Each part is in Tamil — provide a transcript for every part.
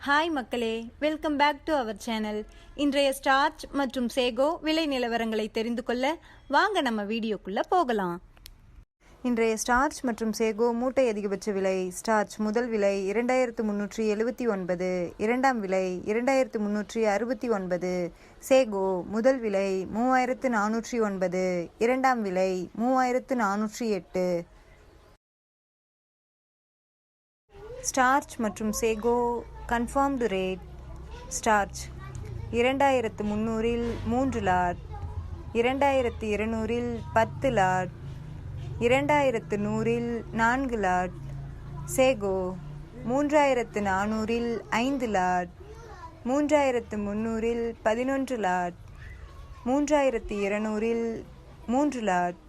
ஹாய் மக்களே, welcome back to our channel. இன்றைய ஸ்டார்ச் மற்றும் சேகோ விலை நிலவரங்களை தெரிந்து கொள்ள வாங்க நம்ம வீடியோக்குள்ளே போகலாம். இன்றைய ஸ்டார்ச் மற்றும் சேகோ மூட்டை அதிகபட்ச விலை. ஸ்டார்ச் முதல் விலை 2379, இரண்டாம் விலை 2369. சேகோ முதல் விலை 3409, இரண்டாம் விலை 3408. ஸ்டார்ச் மற்றும் sago confirmed rate. Starch 2300 3 lot, 2200 10 lot, 2100 4 lot. Sago 3400 5 lot, 3300 11 lot, 3200 3 lot.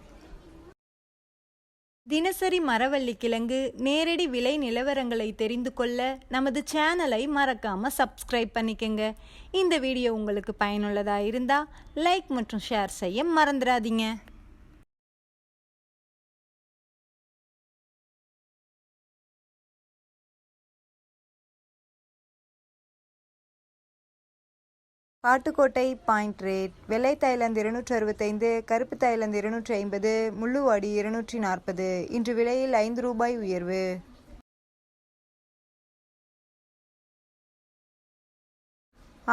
தினசரி மரவள்ளி கிழங்கு நேரடி விலை நிலவரங்களை தெரிந்து கொள்ள நமது சேனலை மறக்காம சப்ஸ்கிரைப் பண்ணிக்கங்க. இந்த வீடியோ உங்களுக்கு பயனுள்ளதாக இருந்தால் லைக் மற்றும் ஷேர் செய்ய மறந்துடாதீங்க. Kattukottai point rate. வெள்ளை தாய்லாந்து 265, கருப்பு தாய்லாந்து 250, முள்ளுவாடி 240. இன்று விலையில் 5 ரூபாய் உயர்வு.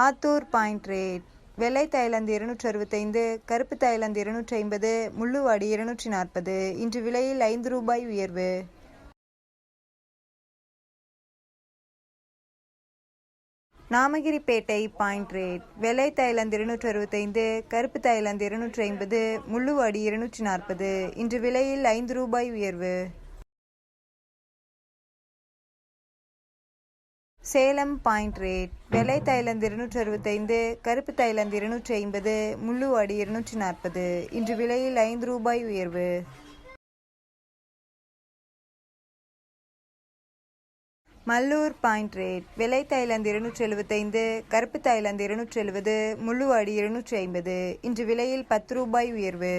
Attur point rate. வெள்ளை தாய்லாந்து 265, கருப்பு தாய்லாந்து 250, முள்ளுவாடி 240. இன்று விலையில் 5 ரூபாய் உயர்வு. Namagiripettai point rate. வெள்ளை தாய்லாந்து 265, கருப்பு தாய்லாந்து 250, முள்ளுவாடி 240. இன்று விலையில் 5 ரூபாய் உயர்வு. Salem point rate. வெள்ளை தாய்லாந்து 265, கருப்பு தாய்லாந்து 250, முள்ளுவாடி 240. இன்று விலையில் 5 ரூபாய் உயர்வு. Mallur point rate. வெள்ளை தாய்லாந்து 275, கருப்பு தாய்லாந்து 270, முள்ளுவாடி 250. இன்று விலையில் 10 ரூபாய் உயர்வு.